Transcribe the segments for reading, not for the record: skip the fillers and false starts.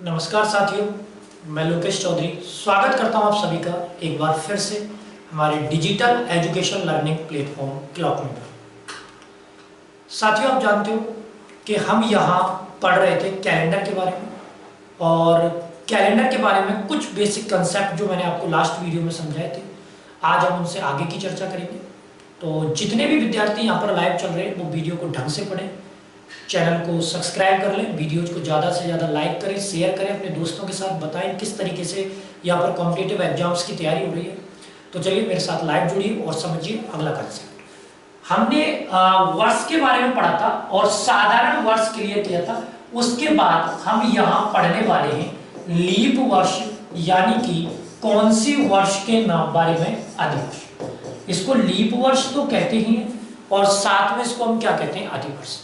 नमस्कार साथियों, मैं लोकेश चौधरी स्वागत करता हूं आप सभी का एक बार फिर से हमारे digital education learning platform clock में। साथियों, आप जानते हो कि हम यहाँ पढ़ रहे थे कैलेंडर के बारे में और कैलेंडर के बारे में कुछ बेसिक कंसेप्ट जो मैंने आपको लास्ट वीडियो में समझाए थे, आज हम उनसे आगे की चर्चा करेंगे। तो जितने भी विद्यार्थी यहाँ पर लाइव चल रहे हैं वो वीडियो को ढंग से पढ़ें, चैनल को सब्सक्राइब कर लें, वीडियोज को ज़्यादा से ज़्यादा लाइक करें, शेयर करें, अपने दोस्तों के साथ बताएं किस तरीके से यहाँ पर कॉम्पिटिटिव एग्जाम्स की तैयारी हो रही है। तो चलिए मेरे साथ लाइव जुड़िए और समझिए अगला कंसेप्ट। हमने वर्ष के बारे में पढ़ा था और साधारण वर्ष क्लियर किया था। उसके बाद हम यहाँ पढ़ने वाले हैं लीप वर्ष, यानी कि कौन सी वर्ष के नाम बारे में अधिवर्ष। इसको लीप वर्ष तो कहते ही हैं और साथ में इसको हम क्या कहते हैं, अधिवर्ष।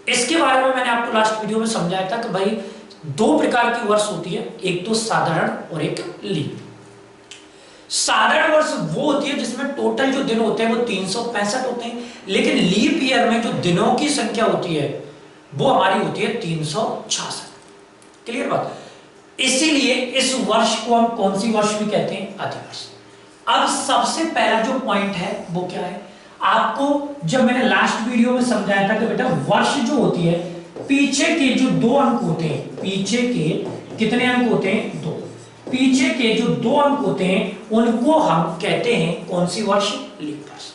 इसके बारे में मैंने आपको लास्ट वीडियो में समझाया था कि भाई दो प्रकार की वर्ष होती है, एक तो साधारण और एक लीप। साधारण वर्ष वो होती है जिसमें टोटल जो दिन होते हैं वो 365 होते हैं, लेकिन लीप ईयर में जो दिनों की संख्या होती है वो हमारी होती है 366। क्लियर बात। इसीलिए इस वर्ष को हम कौन सी वर्ष भी कहते हैं, अधिवर्ष। अब सबसे पहला जो पॉइंट है वो क्या है, आपको जब मैंने लास्ट वीडियो में समझाया था कि बेटा वर्ष जो होती है पीछे के जो दो अंक होते हैं, पीछे के कितने अंक होते हैं, दो, पीछे के जो दो अंक होते हैं उनको हम कहते हैं कौन सी वर्ष, लीप वर्ष।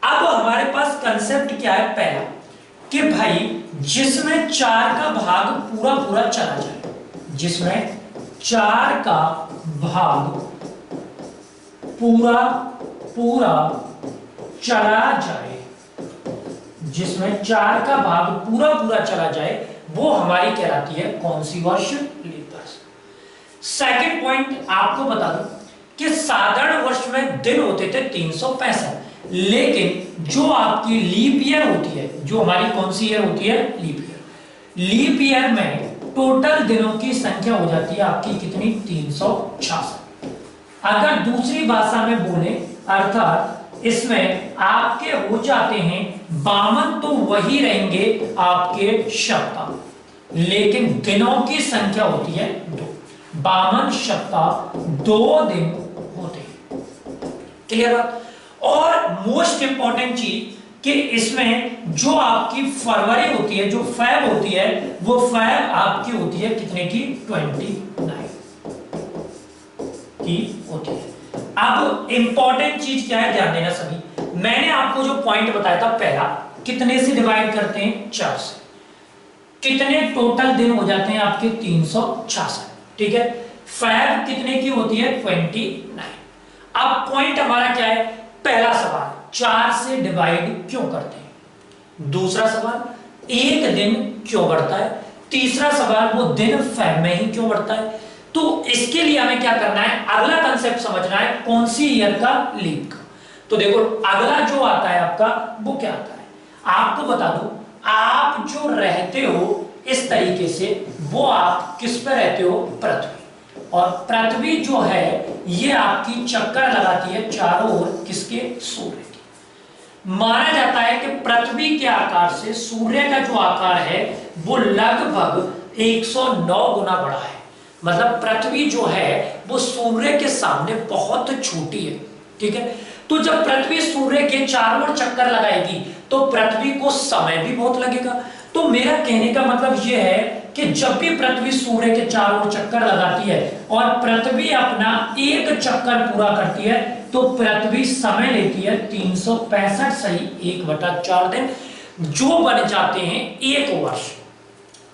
अब हमारे पास कंसेप्ट क्या है, पहला कि भाई जिसमें 4 का भाग पूरा पूरा चला जाए, जिसमें 4 का भाग पूरा पूरा चला जाए, जिसमें 4 का भाग पूरा पूरा चला जाए वो हमारी कहलाती है कौन सी वर्ष, लीप वर्ष। सेकंड पॉइंट आपको बता दूं कि साधारण वर्ष में दिन होते थे 365, लेकिन जो आपकी लीप ईयर होती है, जो हमारी कौन सी ईयर होती है, लीप ईयर। लीप ईयर में टोटल दिनों की संख्या हो जाती है आपकी कितनी, 366। अगर दूसरी भाषा में बोले अर्थात इसमें आपके हो जाते हैं 52, तो वही रहेंगे आपके सप्ताह, लेकिन दिनों की संख्या होती है 2। 52 सप्ताह 2 दिन होते हैं। क्लियर बात। और मोस्ट इंपॉर्टेंट चीज कि इसमें जो आपकी फरवरी होती है, जो फैब होती है, वो फैब आपकी होती है कितने की, 29 की होती है। अब इंपॉर्टेंट चीज क्या है, ध्यान देना सभी। मैंने आपको जो पॉइंट बताया था, पहला कितने से डिवाइड करते हैं, 4 से, कितने टोटल दिन हो जाते हैं आपके 366, ठीक है। फैब कितने की होती है, 29। अब पॉइंट हमारा क्या है, पहला सवाल 4 से डिवाइड क्यों करते हैं, दूसरा सवाल एक दिन क्यों बढ़ता है, तीसरा सवाल वो दिन फैब में ही क्यों बढ़ता है। तो इसके लिए हमें क्या करना है, अगला कंसेप्ट समझना है कौन सी ईयर का, लीप का। तो देखो अगला जो आता है आपका वो क्या आता है, आपको बता दो, आप जो रहते हो इस तरीके से वो आप किस पे रहते हो, पृथ्वी। और पृथ्वी जो है ये आपकी चक्कर लगाती है चारों ओर किसके, सूर्य के। माना जाता है कि पृथ्वी के आकार से सूर्य का जो आकार है वो लगभग 109 गुना बड़ा है। मतलब पृथ्वी जो है वो सूर्य के सामने बहुत छोटी है, ठीक है। तो जब पृथ्वी सूर्य के चारों ओर चक्कर लगाएगी तो पृथ्वी को समय भी बहुत लगेगा। तो मेरा कहने का मतलब यह है कि जब भी पृथ्वी सूर्य के चारों ओर चक्कर लगाती है और पृथ्वी अपना एक चक्कर पूरा करती है तो पृथ्वी समय लेती है 365 सही 1/4 दिन, जो बन जाते हैं 1 वर्ष।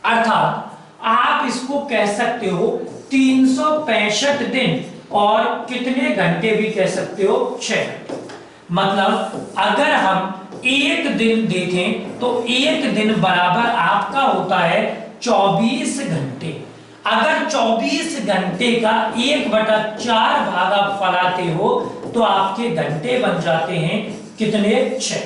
अर्थात आप इसको कह सकते हो 365 दिन और कितने घंटे भी कह सकते हो, 6 घंटे। मतलब अगर हम एक दिन देखें तो एक दिन बराबर आपका होता है 24 घंटे। अगर 24 घंटे का 1/4 भाग आप फैलाते हो तो आपके घंटे बन जाते हैं कितने, 6।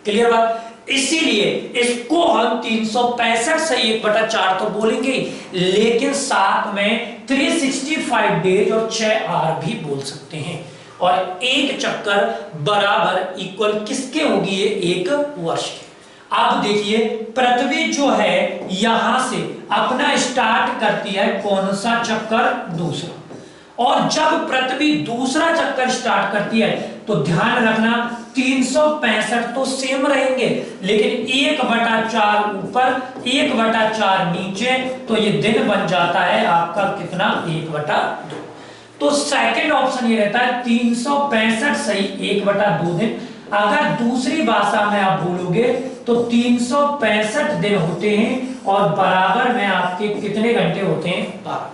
क्लियर बात। इसीलिए इसको हम 365 से 1/4 तो बोलेंगे, लेकिन साथ में 365 डेज और 6 आवर भी बोल सकते हैं। और एक चक्कर बराबर इक्वल किसके होगी, ये 1 वर्ष के। अब देखिए पृथ्वी जो है यहां से अपना स्टार्ट करती है कौन सा चक्कर, दूसरा। और जब पृथ्वी दूसरा चक्कर स्टार्ट करती है तो ध्यान रखना 365 तो सेम रहेंगे, लेकिन 1/4 ऊपर 1/4 नीचे, तो ये दिन बन जाता है आपका कितना, 1/2। तो सेकंड ऑप्शन ये रहता है 365 सही 1/2 दिन। अगर दूसरी भाषा में आप बोलोगे तो 365 दिन होते हैं और बराबर में आपके कितने घंटे होते हैं, 12।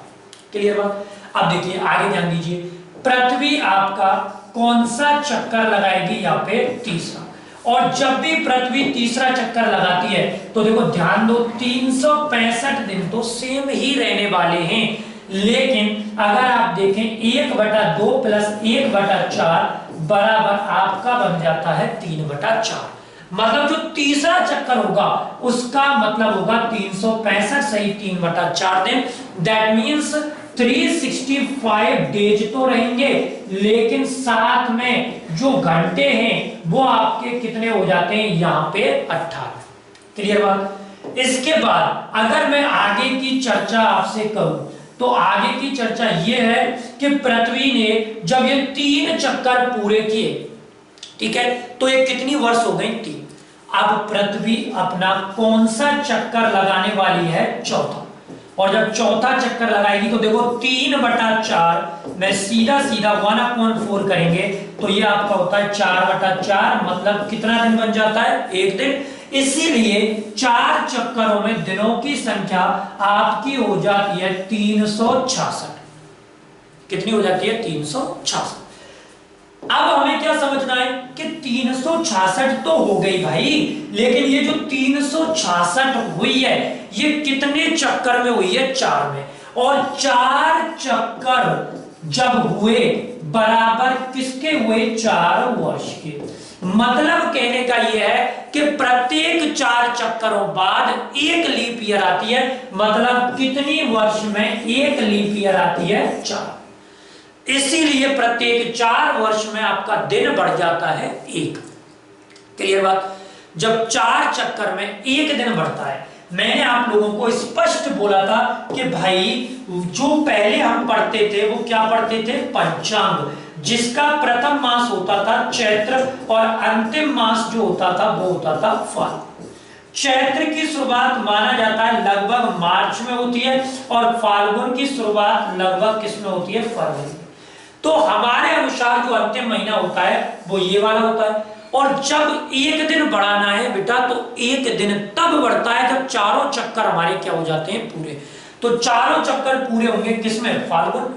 क्लियर बात। अब देखिए आगे ध्यान दीजिए, पृथ्वी आपका कौन सा चक्कर लगाएगी, यहाँ पे तीसरा। और जब भी पृथ्वी तीसरा चक्कर लगाती है तो देखो ध्यान दो 365 दिन तो सेम ही रहने वाले हैं, लेकिन अगर आप देखें 1/2 प्लस 1/4 बराबर आपका बन जाता है 3/4। मतलब जो तीसरा चक्कर होगा उसका मतलब होगा 365 सही 3/4 दिन। दैट मीन्स 365 डेज तो रहेंगे, लेकिन साथ में जो घंटे हैं वो आपके कितने हो जाते हैं, यहाँ पे 18। क्लियर बात। इसके बाद अगर मैं आगे की चर्चा आपसे करूं तो आगे की चर्चा ये है कि पृथ्वी ने जब ये 3 चक्कर पूरे किए, ठीक है, तो ये कितनी वर्ष हो गई, 3। अब पृथ्वी अपना कौन सा चक्कर लगाने वाली है, चौथा। और जब चौथा चक्कर लगाएगी तो देखो 3/4 में सीधा 1/4 करेंगे तो ये आपका होता है 4/4, मतलब कितना दिन बन जाता है, 1 दिन। इसीलिए 4 चक्करों में दिनों की संख्या आपकी हो जाती है 366। कितनी हो जाती है, 366। अब हमें क्या समझना है कि 366 तो हो गई भाई, लेकिन ये जो 366 हुई है ये कितने चक्कर में हुई है, 4 में। और 4 चक्कर जब हुए बराबर किसके हुए, 4 वर्ष के। मतलब कहने का यह है कि प्रत्येक 4 चक्करों बाद एक लीप ईयर आती है। मतलब कितनी वर्ष में एक लीप ईयर आती है, 4। इसीलिए प्रत्येक 4 वर्ष में आपका दिन बढ़ जाता है 1। क्लियर बात। जब 4 चक्कर में 1 दिन बढ़ता है, मैंने आप लोगों को स्पष्ट बोला था कि भाई जो पहले हम पढ़ते थे वो क्या पढ़ते थे, पंचांग, जिसका प्रथम मास होता था चैत्र और अंतिम मास जो होता था वो होता था फाल्गुन। चैत्र की शुरुआत माना जाता है लगभग मार्च में होती है और फाल्गुन की शुरुआत लगभग किस में होती है, फरवरी। तो हमारे अनुसार जो अंतिम महीना होता है वो ये वाला होता है। और जब 1 दिन बढ़ाना है बेटा तो 1 दिन तब बढ़ता है जब चारों चक्कर हमारे क्या हो जाते हैं, पूरे। तो चारों चक्कर पूरे होंगे किसमें, फाल्गुन।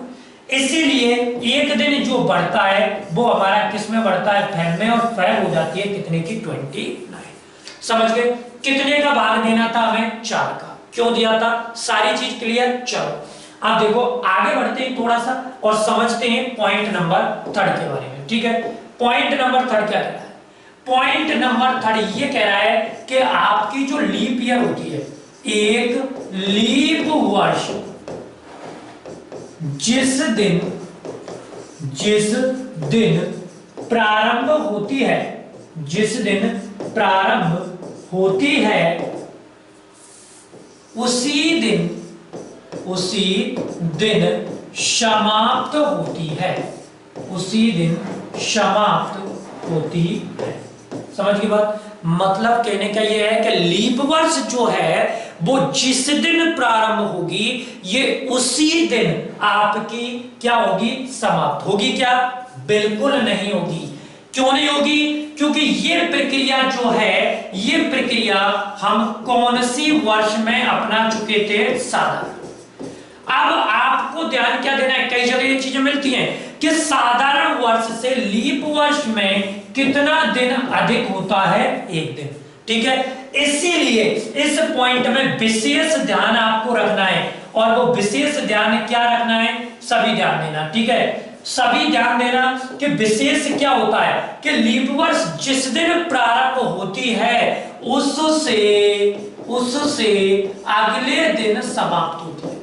इसीलिए 1 दिन जो बढ़ता है वो हमारा किसमें बढ़ता है, फैब में। और फैब हो जाती है कितने की, 29। समझ गए। कितने का भाग देना था हमें, 4 का। क्यों दिया था, सारी चीज क्लियर। चलो अब देखो आगे बढ़ते हैं थोड़ा सा और समझते हैं पॉइंट नंबर 3 के बारे में। ठीक है, पॉइंट नंबर 3 क्या कह रहा है, पॉइंट नंबर 3 ये कह रहा है कि आपकी जो लीप ईयर होती है, एक लीप वर्ष जिस दिन प्रारंभ होती है, जिस दिन प्रारंभ होती है उसी दिन समाप्त होती है, उसी दिन समाप्त होती है। समझ की बात। मतलब कहने का यह है कि लीप वर्ष जो है वो जिस दिन प्रारंभ होगी ये उसी दिन आपकी क्या होगी, समाप्त होगी। क्या, बिल्कुल नहीं होगी। क्यों नहीं होगी, क्योंकि ये प्रक्रिया जो है, ये प्रक्रिया हम कौन सी वर्ष में अपना चुके थे, साधारण। अब आपको ध्यान क्या देना है, कई जगह ये चीजें मिलती हैं कि साधारण वर्ष से लीप वर्ष में कितना दिन अधिक होता है, 1 दिन। ठीक है, इसीलिए इस पॉइंट में विशेष ध्यान आपको रखना है। और वो विशेष ध्यान क्या रखना है, सभी ध्यान देना। ठीक है, सभी ध्यान देना कि विशेष क्या होता है कि लीप वर्ष जिस दिन प्रारंभ होती है उससे अगले दिन समाप्त होती है,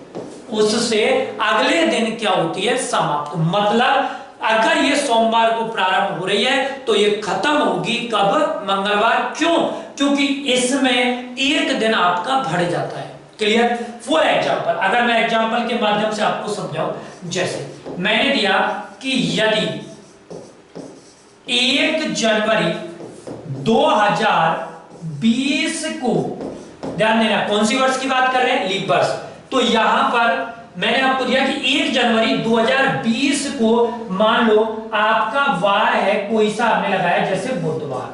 उससे अगले दिन क्या होती है, समाप्त। मतलब अगर ये सोमवार को प्रारंभ हो रही है तो ये खत्म होगी कब? मंगलवार। क्यों? क्योंकि इसमें एक दिन आपका बढ़ जाता है। क्लियर? फॉर एग्जाम्पल, अगर मैं एग्जाम्पल के माध्यम से आपको समझाऊं, जैसे मैंने दिया कि यदि 1 जनवरी 2020 को, ध्यान देना कौन सी वर्ष की बात कर रहे हैं? लीप वर्ष। तो यहां पर मैंने आपको दिया कि 1 जनवरी 2020 को मान लो आपका वार है, कोई सा हमने लगाया जैसे बुधवार।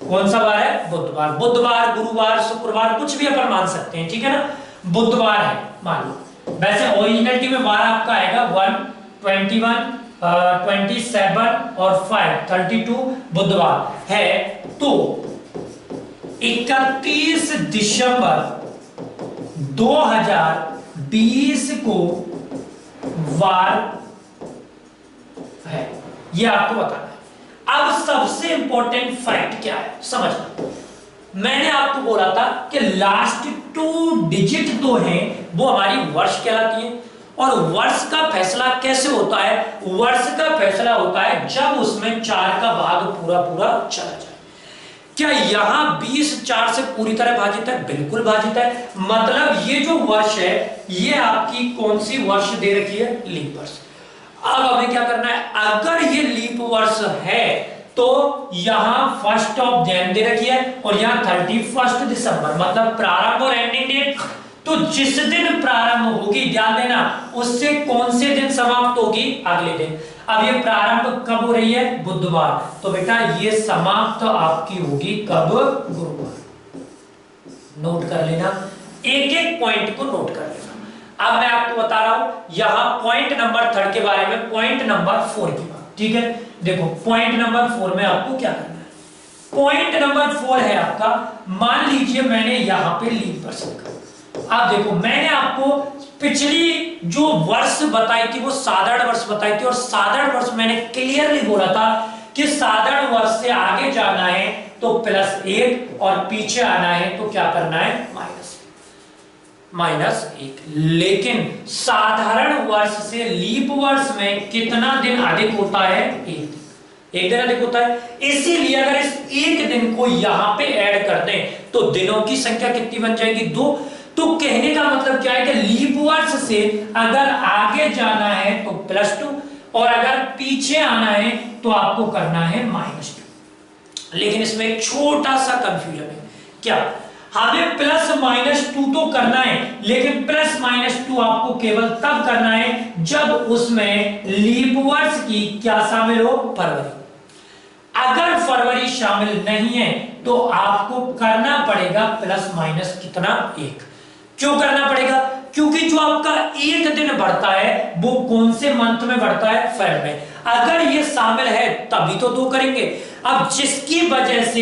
कौन सा वार है? बुधवार। बुधवार, गुरुवार, शुक्रवार, कुछ भी अपन मान सकते हैं, ठीक है ना? बुधवार है मान लो। वैसे ओरिजिनलिटी में वार आपका आएगा 1, 21, 27 और 5, 32 बुधवार है। तो 31 दिसंबर 2020 को वार है, यह आपको बताना है। अब सबसे इंपॉर्टेंट फैक्ट क्या है समझना। मैंने आपको बोला था कि लास्ट 2 डिजिट तो हैं वो हमारी वर्ष कहलाती है। और वर्ष का फैसला कैसे होता है? वर्ष का फैसला होता है जब उसमें 4 का भाग पूरा पूरा चला जाए। क्या यहां 20 4 से पूरी तरह भाजित है? बिल्कुल भाजित है। मतलब ये जो वर्ष है ये आपकी कौन सी वर्ष दे रखी है? लीप वर्ष। अब हमें क्या करना है? अगर ये लीप वर्ष है तो यहां 1 जनवरी दे रखी है और यहां 31 दिसंबर, मतलब प्रारंभ और एंडिंग डेट। तो जिस दिन प्रारंभ होगी, ध्यान देना, उससे कौन से दिन समाप्त होगी? अगले दिन। अब ये प्रारंभ कब हो रही है? बुधवार। तो बेटा ये समाप्त आपकी होगी कब? गुरुवार। नोट कर लेना, एक एक पॉइंट को नोट कर लेना। अब मैं आपको बता रहा हूं यहां पॉइंट नंबर 3 के बारे में, पॉइंट नंबर 4 की बात, ठीक है? देखो पॉइंट नंबर 4 में आपको क्या करना है? पॉइंट नंबर 4 है आपका, मान लीजिए मैंने यहां पे लीप वर्ष लिखा। अब देखो मैंने आपको पिछली जो वर्ष बताई थी वो साधारण वर्ष बताई थी, और साधारण वर्ष मैंने क्लियरली बोला था कि साधारण वर्ष से आगे जाना है तो +1 और पीछे आना है तो क्या करना है? -1। लेकिन साधारण वर्ष से लीप वर्ष में कितना दिन अधिक होता है? एक दिन अधिक होता है। इसीलिए अगर इस एक दिन को यहां पे ऐड कर दें तो दिनों की संख्या कितनी बन जाएगी? 2। तो कहने का मतलब क्या है कि लीप वर्ष से अगर आगे जाना है तो +2 और अगर पीछे आना है तो आपको करना है -2। लेकिन इसमें एक छोटा सा कंफ्यूजन है। क्या? हमें +-2 तो करना है, लेकिन +-2 आपको केवल तब करना है जब उसमें लीप वर्ष की क्या शामिल हो? फरवरी। अगर फरवरी शामिल नहीं है तो आपको करना पड़ेगा +- कितना? 1। क्यों करना पड़ेगा? क्योंकि जो आपका एक दिन बढ़ता है वो कौन से मंथ में बढ़ता है? फेब में। अगर ये शामिल है तभी तो 2 करेंगे। अब जिसकी वजह से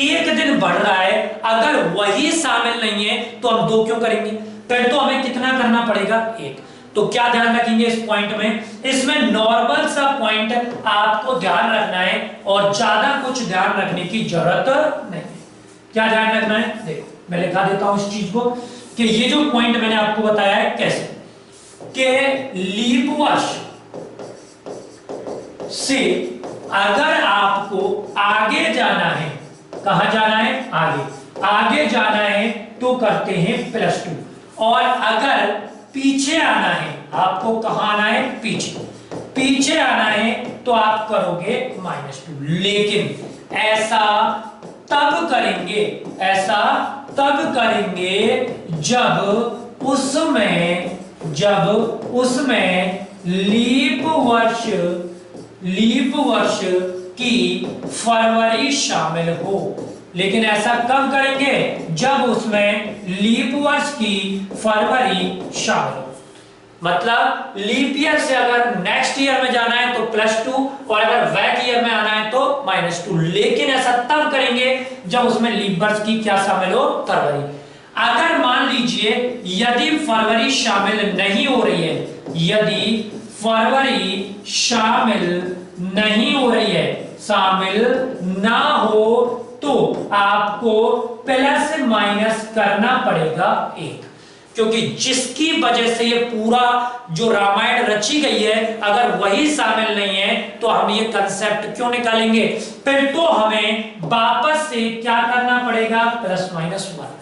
एक दिन बढ़ रहा है, अगर वही शामिल नहीं है तो हम 2 क्यों करेंगे? फिर तो हमें कितना करना पड़ेगा? 1। तो क्या ध्यान रखेंगे इस पॉइंट में? इसमें नॉर्मल सा पॉइंट आपको ध्यान रखना है और ज्यादा कुछ ध्यान रखने की जरूरत नहीं है। क्या ध्यान रखना है? देखो मैं लिखा देता हूं इस चीज को कि ये जो पॉइंट मैंने आपको बताया है कैसे कि लीप वर्ष से अगर आपको आगे जाना है, कहां जाना है? आगे जाना है तो करते हैं +2, और अगर पीछे आना है आपको कहां आना है? पीछे आना है तो आप करोगे -2। लेकिन ऐसा तब करेंगे जब उसमें लीप वर्ष की फरवरी शामिल हो। लेकिन ऐसा कब करेंगे? जब उसमें लीप वर्ष की फरवरी शामिल हो। मतलब लीप ईयर से अगर नेक्स्ट ईयर में जाना है तो +2 और अगर बैक ईयर में आना है तो -2। लेकिन ऐसा तब करेंगे जब उसमें लीप वर्ष की क्या शामिल हो? फरवरी। अगर मान लीजिए यदि फरवरी शामिल नहीं हो रही है, यदि फरवरी शामिल नहीं हो रही है, शामिल ना हो तो आपको +- करना पड़ेगा 1। क्योंकि जिसकी वजह से ये पूरा जो रामायण रची गई है अगर वही शामिल नहीं है तो हम ये कंसेप्ट क्यों निकालेंगे? फिर तो हमें वापस से क्या करना पड़ेगा? Plus minus one.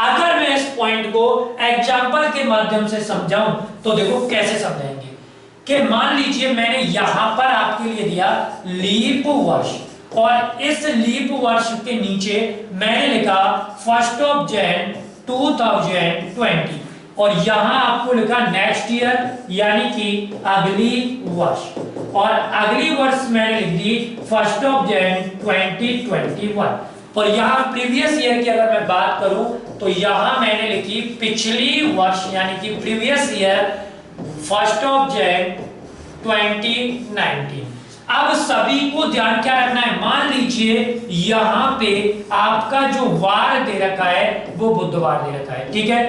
अगर मैं इस पॉइंट को एग्जाम्पल के माध्यम से समझाऊं तो देखो कैसे समझाएंगे कि मान लीजिए मैंने यहां पर आपके लिए दिया लीप वर्ष और इस लीप वर्ष के नीचे मैंने लिखा 1 जनवरी 2020 और यहां आपको लिखा नेक्स्ट ईयर यानी कि अगली वर्ष और अगली वर्ष मैंने लिख दी 1 जनवरी 2021 और यहां प्रीवियस ईयर की अगर मैं बात करूं तो यहां मैंने लिखी पिछली वर्ष यानी कि प्रीवियस ईयर 1 जनवरी 2019। अब सभी को ध्यान क्या रखना है? मान लीजिए यहां पे आपका जो वार दे रखा है वो बुधवार दे रखा है, ठीक है?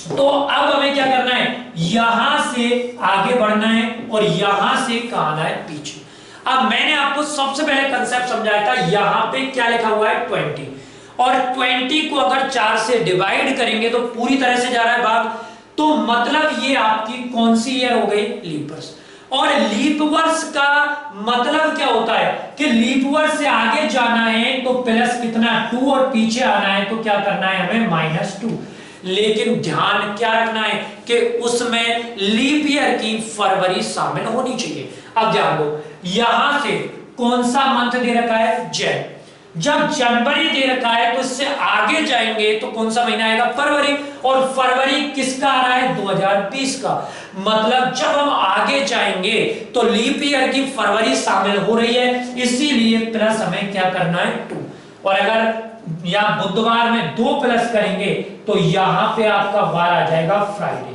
तो अब हमें क्या करना है? यहां से आगे बढ़ना है और यहां से कहां आना है? पीछे। अब मैंने आपको सबसे पहले कंसेप्ट समझाया था, यहां पे क्या लिखा हुआ है? 20 और 20 को अगर 4 से डिवाइड करेंगे तो पूरी तरह से जा रहा है भाग, तो मतलब ये आपकी कौन सी ईयर हो गई? लीप वर्ष। और लीप वर्ष का मतलब क्या होता है कि लीप वर्ष से आगे जाना है तो प्लस कितना 2 और पीछे आना है तो क्या करना है हमें? -2। लेकिन ध्यान क्या रखना है कि उसमें लीप ईयर की फरवरी शामिल होनी चाहिए। अब ध्यान दो, यहां से कौन सा मंथ दे रखा है? जैन। जब जनवरी दे रखा है तो इससे आगे जाएंगे तो कौन सा महीना आएगा? फरवरी। और फरवरी किसका आ रहा है? 2020 का। मतलब जब हम आगे जाएंगे तो लीप ईयर की फरवरी शामिल हो रही है, इसीलिए प्लस हमें क्या करना है? 2। और अगर यहां बुधवार में 2 प्लस करेंगे तो यहां पे आपका वार आ जाएगा फ्राइडे।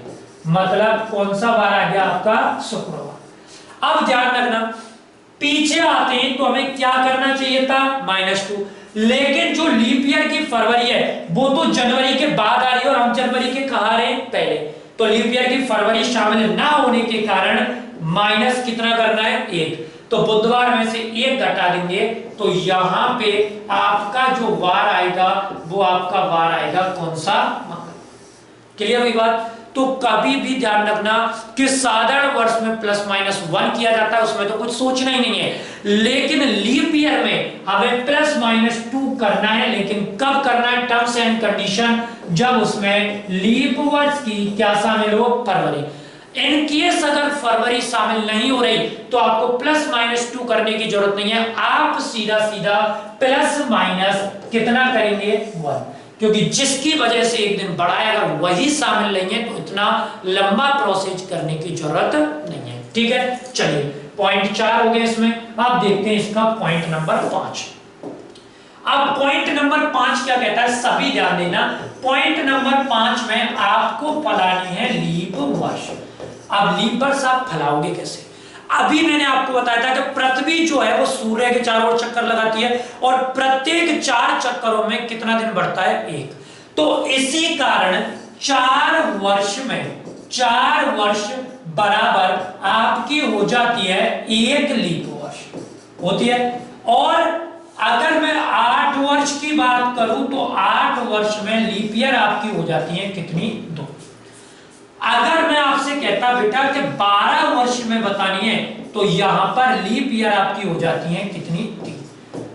मतलब कौन सा वार आ गया आपका? शुक्रवार। अब ध्यान रखना, पीछे आते हैं तो हमें क्या करना चाहिए था? -2। लेकिन जो लीप ईयर की फरवरी है वो तो जनवरी के बाद आ रही है और हम जनवरी के कहा रहे हैं? पहले। तो लीप ईयर की फरवरी शामिल ना होने के कारण माइनस कितना करना है? 1। तो बुधवार में से 1 घटा देंगे तो यहां पे आपका जो वार आएगा वो आपका वार आएगा कौन सा? मंगल। क्लियर हुई बात? तो कभी भी ध्यान रखना कि साधारण वर्ष में +-1 किया जाता है, उसमें तो कुछ सोचना ही नहीं है। लेकिन लीप ईयर में हमें +-2 करना है, लेकिन कब करना है? टर्म्स एंड कंडीशन, जब उसमें लीप वर्ष की क्या शामिल हो? फरवरी। इन केस अगर फरवरी शामिल नहीं हो रही तो आपको +-2 करने की जरूरत नहीं है, आप सीधा सीधा +- कितना करेंगे? 1, क्योंकि जिसकी वजह से एक दिन बढ़ाया अगर वही शामिल नहीं है तो इतना लंबा प्रोसेस करने की जरूरत नहीं है। ठीक है, चलिए पॉइंट 4 हो गए इसमें। अब देखते हैं इसका पॉइंट नंबर 5। अब पॉइंट नंबर 5 क्या कहता है? सभी ध्यान देना, पॉइंट नंबर 5 में आपको फलानी है लीप वर्ष। अब लीप वर्ष आप फैलाओगे कैसे? अभी मैंने आपको बताया था कि पृथ्वी जो है वो सूर्य के चारों ओर चक्कर लगाती है और प्रत्येक 4 चक्करों में कितना दिन बढ़ता है? 1। तो इसी कारण 4 वर्ष बराबर आपकी हो जाती है 1 लीप वर्ष होती है। और अगर मैं 8 वर्ष की बात करूं तो 8 वर्ष में लीप ईयर आपकी हो जाती है कितनी? 2। अगर मैं आपसे कहता बेटा कि 12 वर्ष में बतानी है तो यहां पर लीप ईयर आपकी हो जाती है कितनी? 3।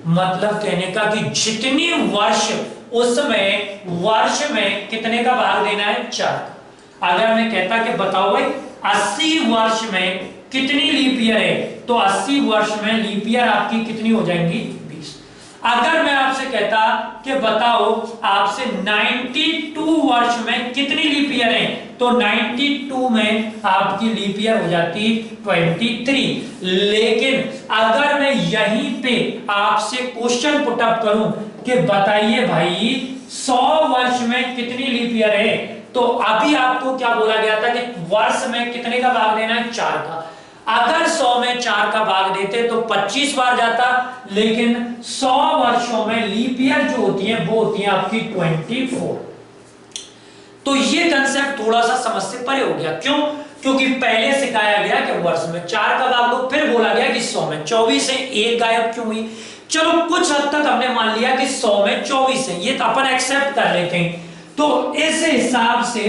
मतलब कहने का कि जितनी वर्ष उसमें वर्ष में कितने का भाग देना है? 4। अगर मैं कहता कि बताओ भाई 80 वर्ष में कितनी लीप ईयर है तो 80 वर्ष में लीप ईयर आपकी कितनी हो जाएंगी? 20। अगर मैं आपसे कहता कि बताओ आपसे 92 वर्ष में कितनी लीप ईयर है तो 92 में आपकी लीप ईयर हो जाती 23। लेकिन अगर मैं यहीं पे आपसे क्वेश्चन पुट अप करूं कि बताइए भाई 100 वर्ष में कितनी लीप ईयर है तो अभी आपको क्या बोला गया था कि वर्ष में कितने का भाग देना है? 4 का। अगर 100 में 4 का भाग देते तो 25 बार जाता, लेकिन 100 वर्षों में लीप ईयर जो होती है वो होती है आपकी 24। तो ये कंसेप्ट थोड़ा सा समझ से परे हो गया। क्यों? क्योंकि पहले सिखाया गया कि वर्ष में 4 का भाग दो, फिर बोला गया कि 100 में 24 है, 1 गायब क्यों हुई? चलो कुछ हद तक हमने मान लिया कि 100 में 24 है, ये तो अपन एक्सेप्ट कर लेते हैं। तो इस हिसाब से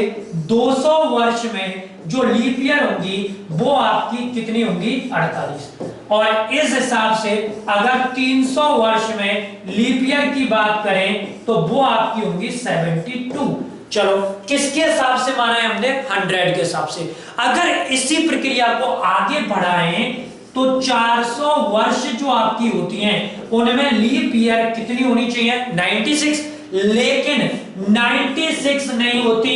200 वर्ष में जो लीप ईयर होंगी वो आपकी कितनी होंगी 48। और इस हिसाब से अगर 300 वर्ष में लीप ईयर की बात करें तो वो आपकी होंगी 72। चलो किसके हिसाब से माना है हमने 100 के हिसाब से। अगर इसी प्रक्रिया को आगे बढ़ाएं तो 400 वर्ष जो आपकी होती हैं उनमें लीप ईयर कितनी होनी चाहिए 96, लेकिन 96 नहीं होती,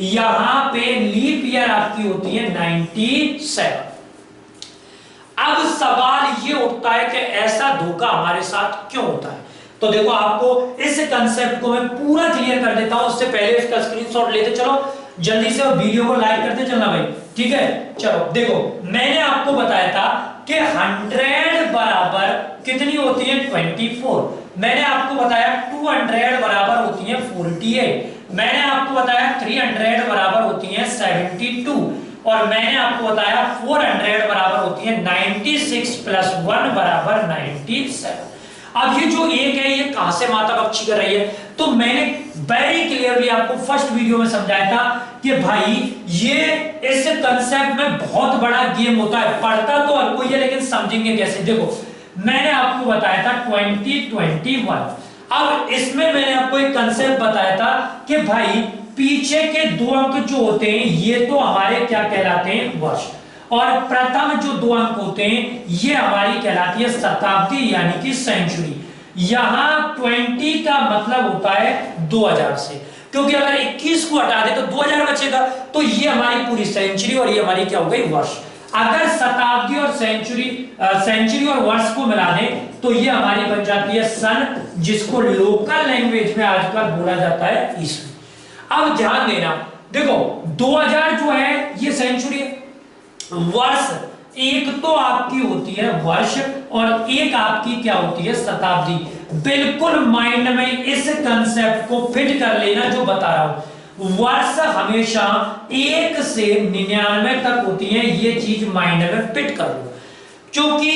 यहां पे लीप ईयर आपकी होती है 97। अब सवाल ये उठता है कि ऐसा धोखा हमारे साथ क्यों होता है। तो देखो आपको इस कंसेप्ट को मैं पूरा क्लियर कर देता हूं, उससे पहले इसका स्क्रीनशॉट लेते चलो जल्दी से, और वीडियो को लाइक करते चलना भाई, ठीक है। चलो देखो मैंने आपको बताया था कि 100 बराबर कितनी होती है 24। मैंने आपको बताया 200 बराबर होती है 48। मैंने आपको बताया 300 बराबर होती है 72। और मैंने आपको बताया 400 बराबर होती है 96 प्लस 1 बराबर 97। अब ये जो एक है ये कहां से माता बख्शी कर रही है, तो मैंने वेरी क्लियरली आपको फर्स्ट वीडियो में समझाया था कि भाई ये इस कंसेप्ट में बहुत बड़ा गेम होता है। पढ़ता तो हर कोई है लेकिन समझेंगे कैसे। देखो मैंने आपको बताया था 2021। अब इसमें मैंने आपको एक कंसेप्ट बताया था कि भाई पीछे के 2 अंक जो होते हैं ये तो हमारे क्या कहलाते हैं वर्ष, और प्रथम जो 2 अंक होते हैं ये हमारी कहलाती है शताब्दी यानी कि सेंचुरी। यहां 20 का मतलब होता है 2000 से, क्योंकि अगर 21 को हटा दे तो 2000 बचेगा, तो ये हमारी पूरी सेंचुरी और ये हमारी क्या हो गई वर्ष। अगर शताब्दी और सेंचुरी और वर्ष को मिला दें तो ये हमारी बन जाती है सन, जिसको लोकल लैंग्वेज में आजकल बोला जाता है ईस्वी। अब ध्यान देना, देखो 2000 जो है ये सेंचुरी है, वर्ष एक तो आपकी होती है वर्ष और एक आपकी क्या होती है शताब्दी। बिल्कुल माइंड में इस कंसेप्ट को फिट कर लेना जो बता रहा हूं। वर्ष हमेशा 1 से 99 तक होती है, ये चीज माइंड में फिट कर लो, क्योंकि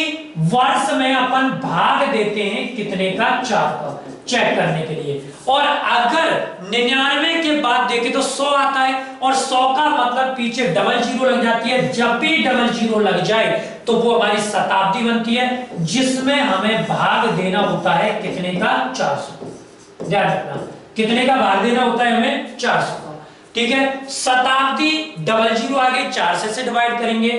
वर्ष में अपन भाग देते हैं कितने का 4 का, चेक करने के लिए। और अगर 99 के बाद देखें तो 100 आता है, और 100 का मतलब पीछे डबल जीरो लग जाती है। जब भी डबल जीरो लग जाए तो वो हमारी शताब्दी बनती है, जिसमें हमें भाग देना होता है कितने का 400। ध्यान रखना कितने का भाग देना होता है हमें 400 का, ठीक है। शताब्दी डबल जीरो आगे 4 से डिवाइड करेंगे।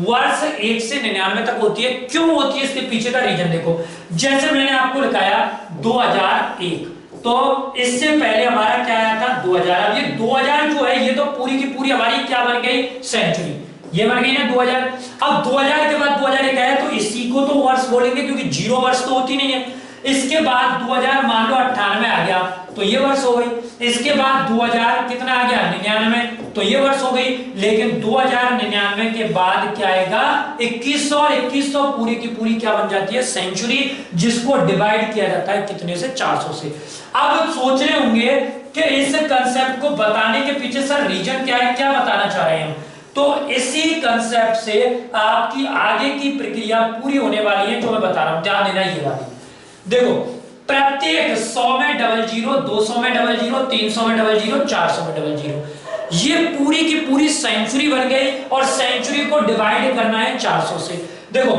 वर्ष 1 से 99 तक होती है। क्यों होती है इसके पीछे का रीजन देखो, जैसे मैंने आपको लिखाया 2001, तो इससे पहले हमारा क्या आया था 2000। अब ये 2000 जो है ये तो पूरी की पूरी हमारी क्या बन गई सेंचुरी, ये बन गई ना 2000। अब 2000 के बाद 2001 आया तो इसी को तो वर्ष बोलेंगे, क्योंकि जीरो वर्ष तो होती नहीं है। इसके बाद 2000 मान लो 98 आ गया तो ये वर्ष हो गई। इसके बाद 2000 कितना आ गया 99, तो ये वर्ष हो गई। लेकिन 2099 के बाद क्या आएगा 2100, और 2100 पूरी की पूरी क्या बन जाती है सेंचुरी, जिसको डिवाइड किया जाता है कितने से 400 से। अब सोच रहे होंगे कि इस कंसेप्ट को बताने के पीछे सर रीजन क्या है, क्या बताना चाह रहे हैं हम। तो इसी कंसेप्ट से आपकी आगे की प्रक्रिया पूरी होने वाली है, जो मैं बता रहा हूं, ध्यान देना ये वाली। देखो प्रत्येक 100 में डबल जीरो, 200 में डबल जीरो, 300 में डबल जीरो, 400 में डबल जीरो, ये पूरी की पूरी सेंचुरी बन गई। और सेंचुरी को डिवाइड करना है 400 से। देखो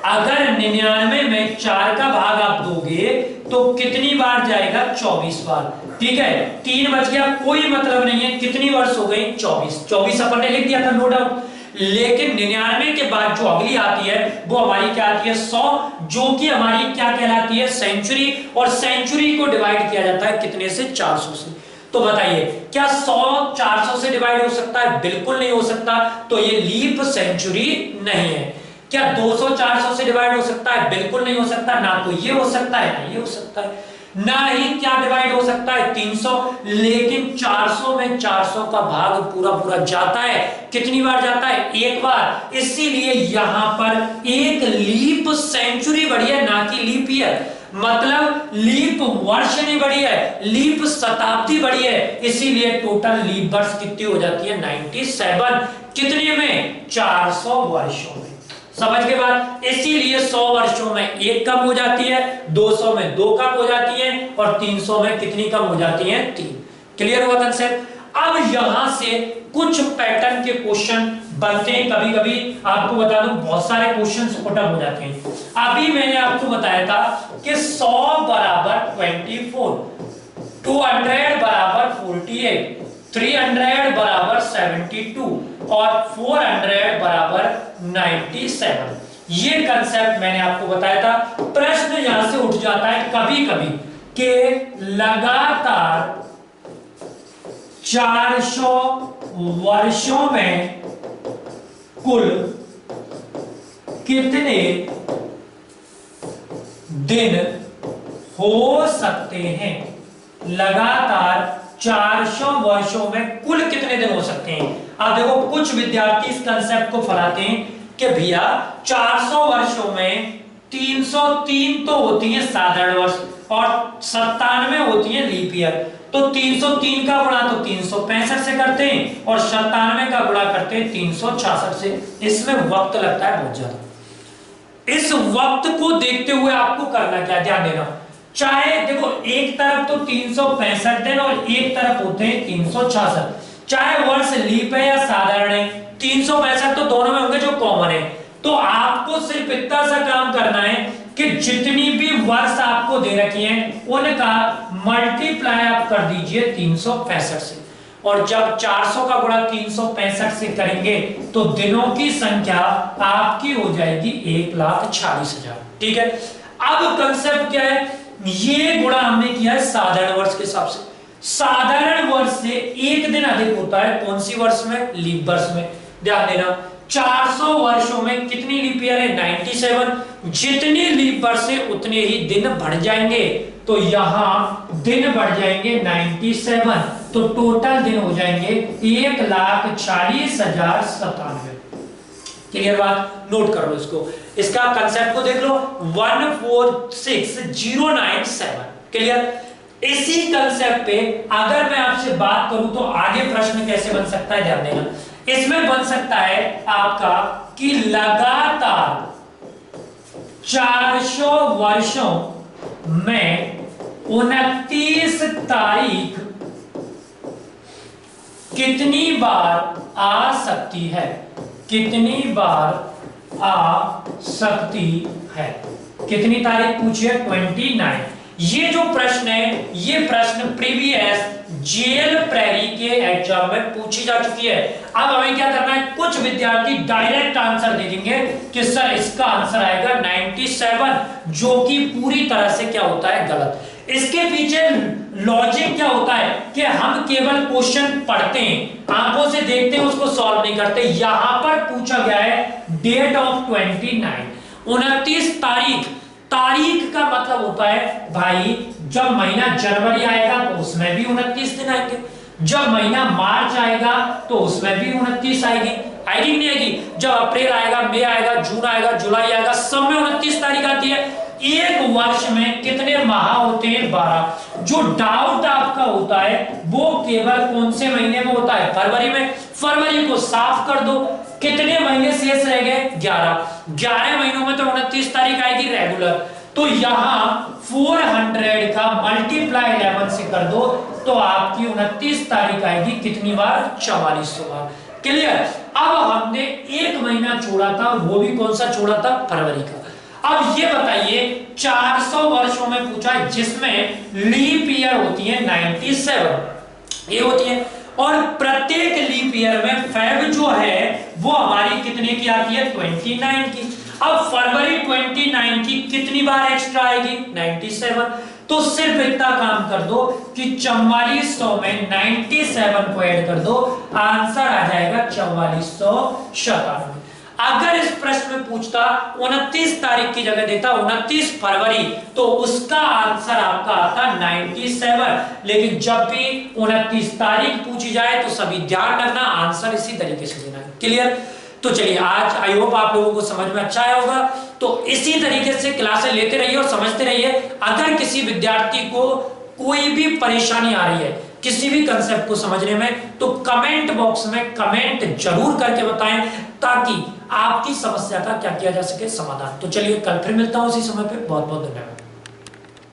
अगर 99 में 4 का भाग आप दोगे तो कितनी बार जाएगा 24 बार, ठीक है। 3 बच गया, कोई मतलब नहीं है, कितनी वर्ष हो गई 24 अपन ने लिख दिया था नो डाउट। लेकिन 99 के बाद जो अगली आती है वो हमारी क्या आती है 100, जो कि हमारी क्या कहलाती है सेंचुरी। और सेंचुरी को डिवाइड किया जाता है कितने से 400 से। तो बताइए क्या 100 400 से डिवाइड हो सकता है? बिल्कुल नहीं हो सकता, तो ये लीप सेंचुरी नहीं है। क्या 200 400 से डिवाइड हो सकता है? बिल्कुल नहीं हो सकता, ना तो ये हो सकता है ना ये हो सकता है। ना ही क्या डिवाइड हो सकता है 300, लेकिन 400 में 400 का भाग पूरा पूरा जाता है। कितनी बार जाता है? एक बार। इसीलिए यहां पर एक लीप सेंचुरी बढ़ी है, ना कि लीप ईयर। मतलब लीप वर्ष नहीं बढ़ी है, लीप शताब्दी बढ़ी है। इसीलिए टोटल लीप वर्ष कितनी हो जाती है 97। कितने में? 400 वर्षों में। समझ के बाद इसीलिए 100 वर्षों में 1 कम हो जाती है, 200 में 2 कम हो जाती है, और 300 में कितनी कम हो जाती है 3। क्लियर हुआ कंसेप्ट। अब यहां से कुछ पैटर्न के क्वेश्चन बनते हैं, कभी कभी आपको बता दूं बहुत सारे क्वेश्चंस पुटअप हो जाते हैं। अभी मैंने आपको बताया था कि 100 बराबर 24, 200 बराबर 48, 300 बराबर 72 और 400 बराबर 97। ये कंसेप्ट मैंने आपको बताया था। प्रश्न यहां से उठ जाता है कभी कभी कि लगातार 400 वर्षों में कुल कितने दिन हो सकते हैं। लगातार 400 वर्षों में कुल कितने दिन हो सकते हैं। अब देखो कुछ विद्यार्थी इस कंसेप्ट को फैलाते हैं कि भैया 400 वर्षों में 303 तो होती है साधारण वर्ष और 97 होती है लीप ईयर। तो 303 का गुणा तो 365 से करते हैं और 97 का गुणा करते हैं 366 से। इसमें वक्त लगता है बहुत ज्यादा। इस वक्त को देखते हुए आपको करना क्या, ध्यान देना। चाहे देखो एक तरफ तो 365 दिन और एक तरफ होते हैं 366, चाहे वर्ष लीप है या साधारण है, 365 तो दोनों में होंगे जो कॉमन है। तो आपको सिर्फ इतना सा काम करना है कि जितनी भी वर्ष आपको दे रखी है उनका मल्टीप्लाई आप कर दीजिए 365 से, और जब 400 का गुणा 365 से करेंगे तो दिनों की संख्या आपकी हो जाएगी 1,46,000। ठीक है। अब कंसेप्ट क्या है, ये गुणा हमने किया है साधारण वर्ष के हिसाब से। साधारण वर्ष से एक दिन अधिक होता है कौन सी वर्ष में, लीप वर्ष में। ध्यान देना 400 वर्षों में कितनी लीप ईयर है, 97। जितनी लीप वर्ष है उतने ही दिन बढ़ जाएंगे, तो यहां दिन बढ़ जाएंगे 97, तो टोटल दिन हो जाएंगे 1,40,097। क्लियर बात, नोट कर लो इसको, इसका कंसेप्ट को देख लो 146,097। क्लियर। इसी कंसेप्ट पे अगर मैं आपसे बात करूं तो आगे प्रश्न कैसे बन सकता है, ध्यान देना। इसमें बन सकता है आपका कि लगातार 400 वर्षों में 29 तारीख कितनी बार आ सकती है, कितनी बार आ सकती है। कितनी तारीख पूछी है, 29। ये जो प्रश्न है ये प्रश्न प्रीवियस जेल प्रेरी के एग्जाम में पूछी जा चुकी है। अब हमें क्या करना है, कुछ विद्यार्थी डायरेक्ट आंसर दे देंगे कि सर इसका आंसर आएगा 97, जो कि पूरी तरह से क्या होता है, गलत। इसके पीछे लॉजिक क्या होता है कि हम केवल क्वेश्चन पढ़ते हैं, आंखों से देखते हैं, उसको सॉल्व नहीं करते। यहां पर पूछा गया है डेट ऑफ 29, 29 तारीख। तारीख का मतलब होता है भाई जब महीना जनवरी आएगा तो उसमें भी 29 दिन आएंगे, जब महीना मार्च आएगा तो उसमें भी 29 आएगी, आएगी नहीं आएगी, जब अप्रैल आएगा, मई आएगा, जून आएगा, जुलाई आएगा, सब में 29 तारीख आती है। एक वर्ष में कितने माह होते हैं, 12। जो डाउट आपका होता है वो केवल कौन से महीने में होता है, फरवरी में। फरवरी को साफ कर दो, कितने महीने शेष रह गए, 11। 11 महीनों में तो 29 तारीख आएगी रेगुलर। तो यहां 400 का मल्टीप्लाई 11 से कर दो तो आपकी 29 तारीख आएगी कितनी बार, 4400 बार। क्लियर। अब हमने एक महीना छोड़ा था, वो भी कौन सा छोड़ा था, फरवरी का। अब ये बताइए 400 वर्षों में पूछा है जिसमें लीप ईयर होती है 97 ये होती है, और प्रत्येक लीप ईयर में फेब जो है वो हमारी कितने की आती है, 29 की। अब फरवरी 29 की कितनी बार एक्स्ट्रा आएगी, 97। तो सिर्फ इतना काम कर दो कि 4400 में 97 को ऐड कर दो, आंसर आ जाएगा 4497। अगर इस प्रश्न में पूछता 29 तारीख की जगह देता 29 फरवरी तो उसका आंसर आपका आता 97। लेकिन जब भी 29 तारीख पूछी जाए तो सभी ध्यान रखना आंसर इसी तरीके से देना है। क्लियर। तो चलिए आज आई होप आप लोगों को समझ में अच्छा आया होगा। तो इसी तरीके से क्लासें लेते रहिए और समझते रहिए। अगर किसी विद्यार्थी को कोई भी परेशानी आ रही है किसी भी कंसेप्ट को समझने में तो कमेंट बॉक्स में कमेंट जरूर करके बताएं ताकि आपकी समस्या का क्या किया जा सके समाधान। तो चलिए कल फिर मिलता हूं उसी समय पे। बहुत बहुत धन्यवाद।